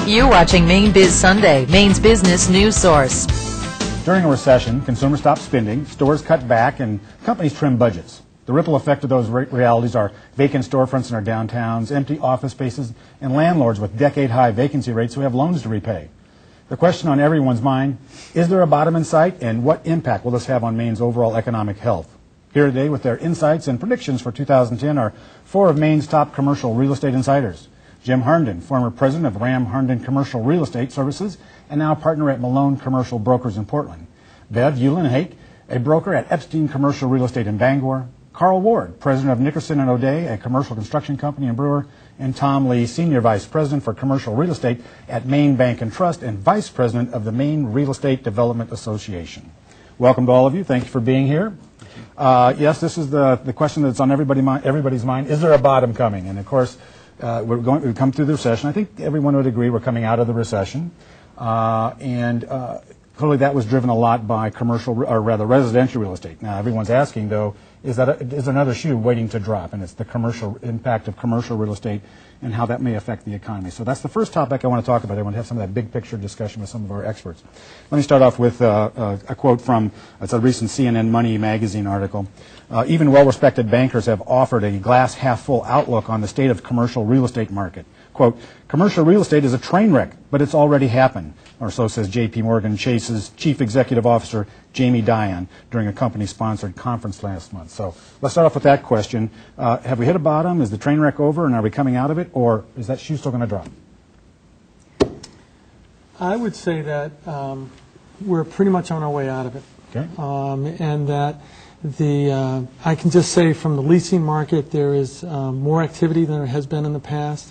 You're watching Mainebiz Sunday, Maine's business news source. During a recession, consumers stop spending, stores cut back, and companies trim budgets. The ripple effect of those realities are vacant storefronts in our downtowns, empty office spaces, and landlords with decade-high vacancy rates who have loans to repay. The question on everyone's mind, is there a bottom in sight, and what impact will this have on Maine's overall economic health? Here today with their insights and predictions for 2010 are four of Maine's top commercial real estate insiders. Jim Herndon, former president of Ram Herndon Commercial Real Estate Services and now partner at Malone Commercial Brokers in Portland. Bev Eulenhake, a broker at Epstein Commercial Real Estate in Bangor. Carl Ward, president of Nickerson & O'Day, a commercial construction company in Brewer. And Tom Lee, senior vice president for commercial real estate at Maine Bank and Trust and vice president of the Maine Real Estate Development Association. Welcome to all of you. Thank you for being here. Yes, this is the question that's on everybody's mind. Is there a bottom coming? And of course, we've come through the recession. I think everyone would agree we're coming out of the recession. Clearly that was driven a lot by commercial, or rather residential real estate. Now everyone's asking though, is another shoe waiting to drop? And it's the commercial impact of commercial real estate and how that may affect the economy. So that's the first topic I want to talk about. I want to have some of that big picture discussion with some of our experts. Let me start off with a quote from a recent CNN Money magazine article. Even well-respected bankers have offered a glass half full outlook on the state of commercial real estate market. Quote, commercial real estate is a train wreck, but it's already happened, or so says J.P. Morgan Chase's chief executive officer, Jamie Dimon, during a company-sponsored conference last month. So let's start off with that question. Have we hit a bottom? Is the train wreck over, and are we coming out of it, or is that shoe still going to drop? I would say that we're pretty much on our way out of it. Okay. And that I can just say from the leasing market, there is more activity than there has been in the past.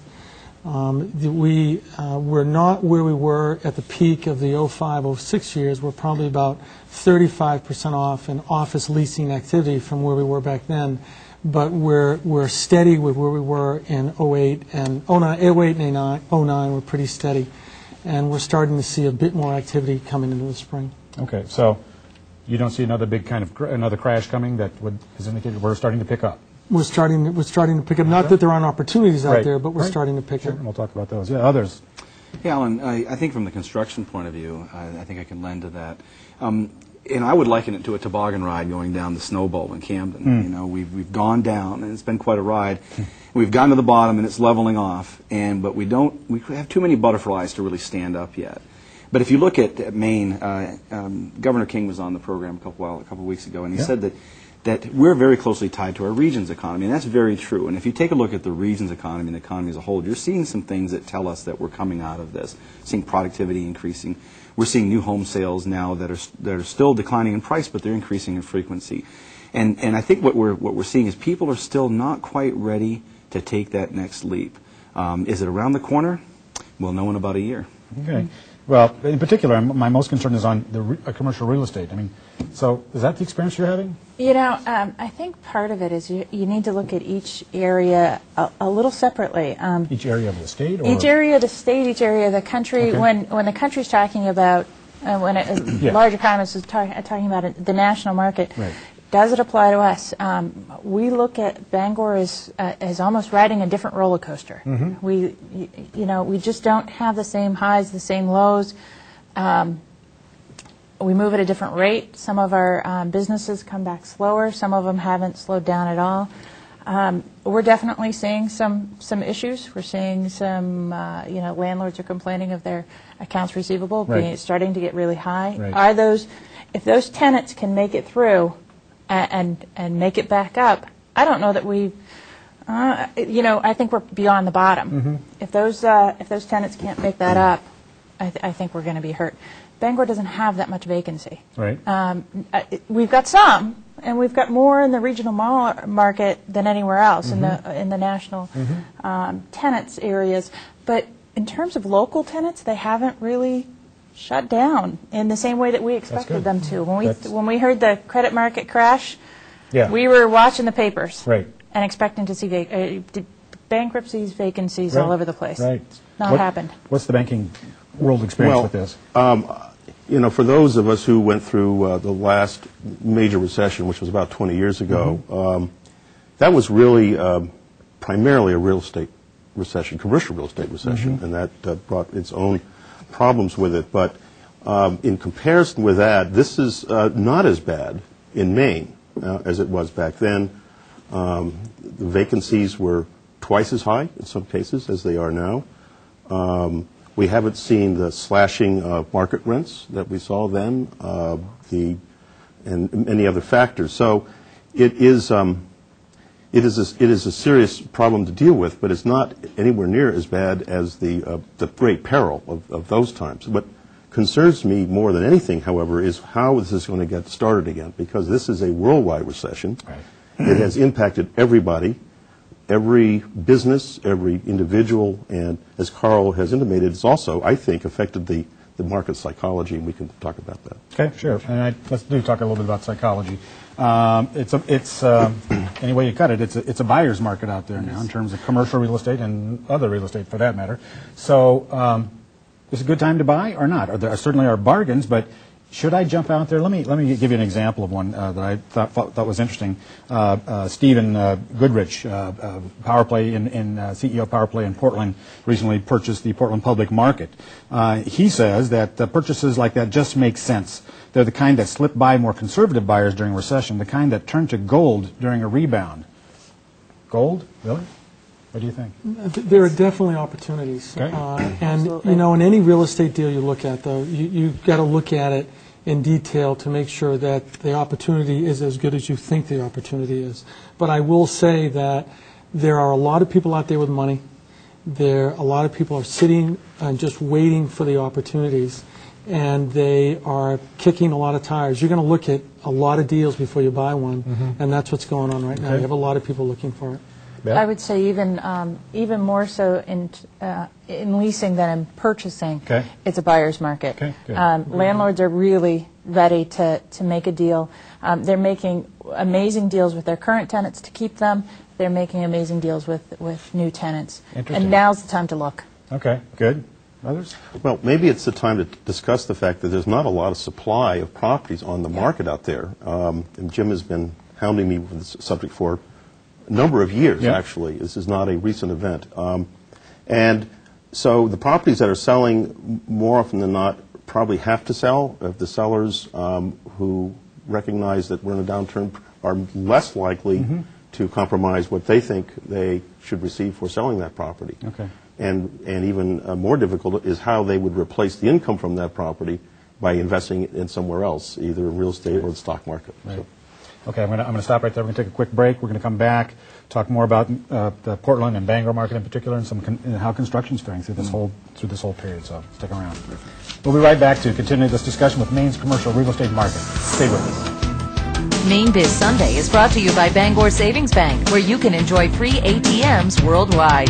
We're not where we were at the peak of the 05-06 years. We're probably about 35% off in office leasing activity from where we were back then. But we're steady with where we were in 08 and 09. We're pretty steady. And we're starting to see a bit more activity coming into the spring. Okay, so you don't see another big another crash coming that is indicated we're starting to pick up? We're starting to pick up. Not that there aren't opportunities out there, but we're starting to pick up. We'll talk about those. Yeah, others. Yeah, Alan, I think from the construction point of view, I think I can lend to that. And I would liken it to a toboggan ride going down the Snowbowl in Camden. You know, we've gone down, and it's been quite a ride. We've gotten to the bottom, and it's leveling off. But we have too many butterflies to really stand up yet. But if you look at Maine, Governor King was on the program a couple weeks ago, and he said that we're very closely tied to our region's economy, and that's very true. And if you take a look at the region's economy and the economy as a whole, you're seeing some things that tell us that we're coming out of this. Seeing productivity increasing. We're seeing new home sales now that are still declining in price, but they're increasing in frequency. And I think what we're seeing is people are still not quite ready to take that next leap. Is it around the corner? We'll know in about a year. Okay. Well, in particular, my most concern is on the commercial real estate. I mean, so is that the experience you're having? You know, I think part of it is you need to look at each area a little separately. Each area of the state? Or? Each area of the state, each area of the country. Okay. When the country's talking about, large economists is talking about the national market, right. Does it apply to us? We look at Bangor as almost riding a different roller coaster. Mm-hmm. We just don't have the same highs, the same lows. We move at a different rate. Some of our businesses come back slower. Some of them haven't slowed down at all. We're definitely seeing some issues. We're seeing some, landlords are complaining of their accounts receivable starting to get really high. Right. If those tenants can make it through and make it back up, I don't know that I think we're beyond the bottom. Mm-hmm. If those tenants can't make that up, I think we're going to be hurt. Bangor doesn't have that much vacancy. Right. We've got some, and we've got more in the regional market than anywhere else in the national tenants areas. But in terms of local tenants, they haven't really shut down in the same way that we expected them to. When we heard the credit market crash, we were watching the papers and expecting to see bankruptcies, vacancies all over the place. Right. Not happened. What's the banking world experience with this? For those of us who went through the last major recession, which was about 20 years ago, that was really primarily a real estate recession, commercial real estate recession, and that brought its own problems with it. But in comparison with that, this is not as bad in Maine as it was back then. The vacancies were twice as high in some cases as they are now. We haven't seen the slashing of market rents that we saw then, and many other factors. So it is a serious problem to deal with, but it's not anywhere near as bad as the great peril of those times. What concerns me more than anything, however, is how is this going to get started again? Because this is a worldwide recession. Right. It has impacted everybody, every business, every individual, and as Carl has intimated, it's also, I think, affected the market psychology, and we can talk about that. Okay, sure. And let's talk a little bit about psychology. It's any way you cut it, it's a buyer's market out there now in terms of commercial real estate and other real estate for that matter. So is it a good time to buy or not? There certainly are bargains, but should I jump out there? Let me give you an example of one that I thought was interesting. Stephen Goodrich, Power Play CEO of Power Play in Portland, recently purchased the Portland public market. He says that purchases like that just make sense. They're the kind that slip by more conservative buyers during recession, the kind that turn to gold during a rebound. Gold? Really? What do you think? There are definitely opportunities. Okay. And, you know, in any real estate deal you look at, though, you've got to look at it in detail to make sure that the opportunity is as good as you think the opportunity is. But I will say that there are a lot of people out there with money. A lot of people are sitting and just waiting for the opportunities, and they are kicking a lot of tires. You're going to look at a lot of deals before you buy one, and that's what's going on right now. You have a lot of people looking for it. Yeah. I would say even more so in leasing than in purchasing. Okay. It's a buyer's market. Okay, good. Landlords are really ready to make a deal. They're making amazing deals with their current tenants to keep them. They're making amazing deals with new tenants. And now's the time to look. Okay, good. Others? Well, maybe it's the time to discuss the fact that there's not a lot of supply of properties on the market out there. And Jim has been hounding me with this subject for a number of years, actually. This is not a recent event. And so the properties that are selling more often than not probably have to sell. If the sellers who recognize that we're in a downturn are less likely to compromise what they think they should receive for selling that property. Okay. And even more difficult is how they would replace the income from that property by investing in somewhere else, either in real estate or the stock market. Right. So. Okay, I'm going to stop right there. We're going to take a quick break. We're going to come back, talk more about the Portland and Bangor market in particular, and how construction's faring through this whole period. So stick around. We'll be right back to continue this discussion with Maine's commercial real estate market. Stay with us. Mainebiz Sunday is brought to you by Bangor Savings Bank, where you can enjoy free ATMs worldwide.